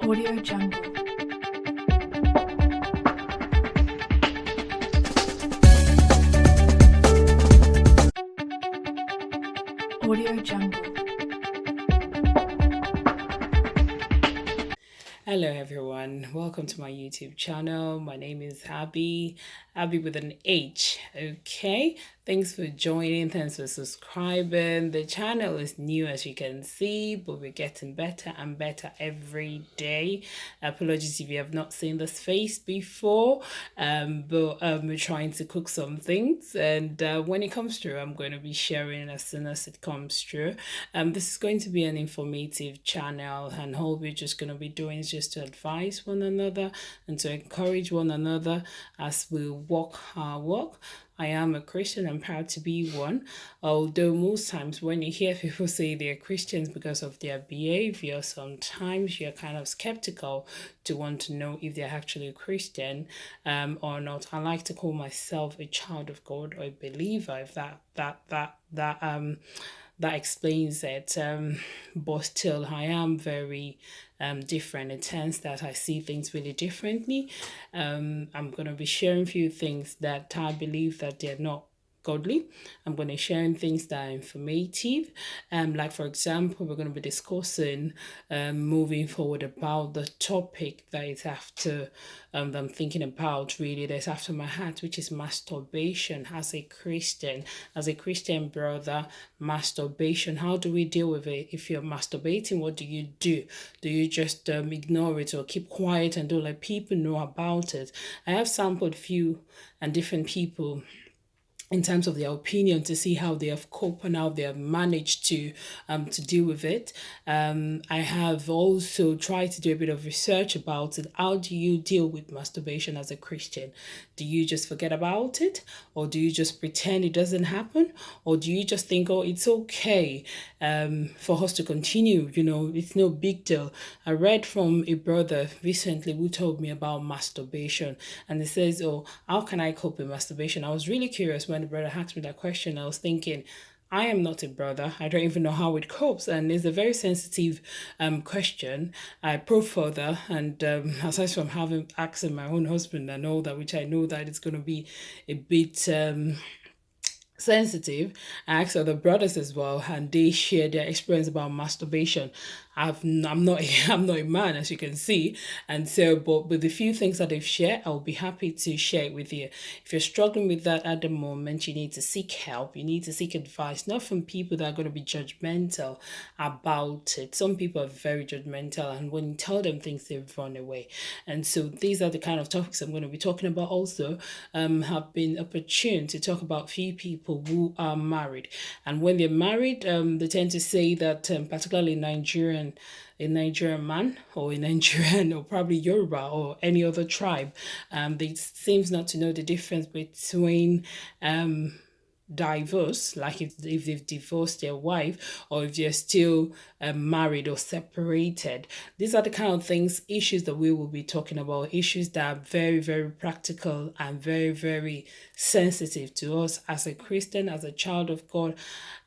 Audio Jungle. Audio Jungle. Hello everyone, welcome to my YouTube channel. My name is Abby with an H. Okay, thanks for joining, thanks for subscribing. The channel is new as you can see, but we're getting better and better every day. Apologies if you have not seen this face before, but we're trying to cook some things, and when it comes through, I'm going to be sharing as soon as it comes through. This is going to be an informative channel, and all we're just going to be doing is just to advise one another and to encourage one another as we walk our walk. I am a Christian. I'm proud to be one. Although most times when you hear people say they're Christians because of their behavior, sometimes you're kind of skeptical to want to know if they're actually a Christian or not. I like to call myself a child of God or a believer, if that explains it. But still, I am very different in the sense that I see things really differently. I'm going to be sharing a few things that I believe that they're not godly. I'm going to share things that are informative. Like for example, we're going to be discussing moving forward about the topic that is after that I'm thinking about really that's after my heart, which is masturbation as a Christian brother. Masturbation, how do we deal with it? If you're masturbating, what do you do? Do you just ignore it or keep quiet and don't let people know about it? I have sampled few and different people in terms of their opinion to see how they have coped and how they have managed to deal with it. I have also tried to do a bit of research about it. How do you deal with masturbation as a Christian? Do you just forget about it, or do you just pretend it doesn't happen, or do you just think, oh, it's okay for us to continue? You know, it's no big deal. I read from a brother recently who told me about masturbation, and he says, oh, how can I cope with masturbation? I was really curious when the brother asked me that question. I was thinking, I am not a brother. I don't even know how it copes. And it's a very sensitive question. I probe further. And aside from having asking my own husband and all that, which I know that it's going to be a bit sensitive, I asked other brothers as well, and they shared their experience about masturbation. I'm not I'm not a man, as you can see, and so but with the few things that they've shared, I'll be happy to share it with you. If you're struggling with that at the moment, you need to seek help. You need to seek advice, not from people that are going to be judgmental about it. Some people are very judgmental, and when you tell them things, they run away. And so these are the kind of topics I'm going to be talking about. Also, have been opportune to talk about few people who are married, and when they're married, they tend to say that, particularly a Nigerian man or a Nigerian or probably Yoruba or any other tribe, they seems not to know the difference between divorce, like if they've divorced their wife or if they're still married or separated. These are the kind of things, issues that we will be talking about, issues that are very, very practical and very, very sensitive to us as a Christian, as a child of God,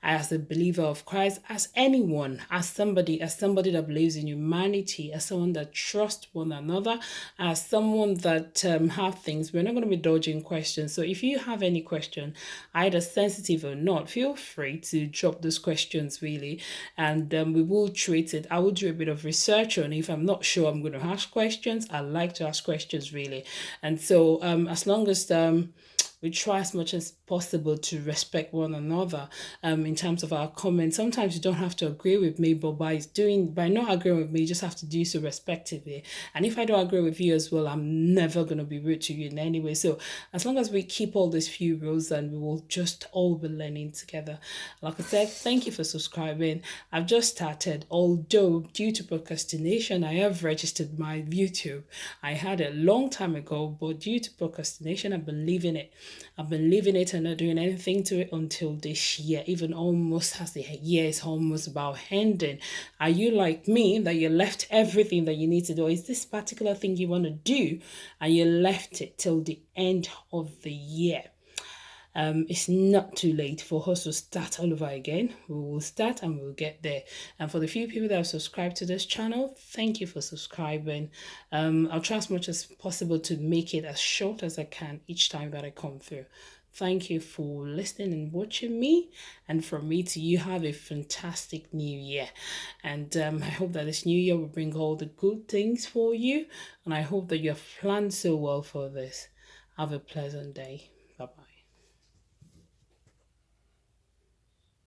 as a believer of Christ, as anyone, as somebody that believes in humanity, as someone that trusts one another, as someone that have things. We're not going to be dodging questions. So if you have any question, either sensitive or not, feel free to drop those questions really, and we will treat it. I will do a bit of research on it. If I'm not sure, I'm going to ask questions. I like to ask questions really, and so as long as we try as much as possible to respect one another in terms of our comments. Sometimes you don't have to agree with me, but by not agreeing with me, you just have to do so respectively. And if I don't agree with you as well, I'm never going to be rude to you in any way. So as long as we keep all these few rules, and we will just all be learning together. Like I said, thank you for subscribing. I've just started, although due to procrastination, I have registered my YouTube. I had it a long time ago, but due to procrastination, I've been leaving it. And not doing anything to it until this year, even almost as the year is almost about ending. Are you like me, that you left everything that you need to do? Is this particular thing you want to do and you left it till the end of the year? It's not too late for us to start all over again. We will start and we'll get there. And for the few people that have subscribed to this channel, thank you for subscribing. I'll try as much as possible to make it as short as I can each time that I come through. Thank you for listening and watching me. And from me to you, have a fantastic new year. And I hope that this new year will bring all the good things for you. And I hope that you have planned so well for this. Have a pleasant day.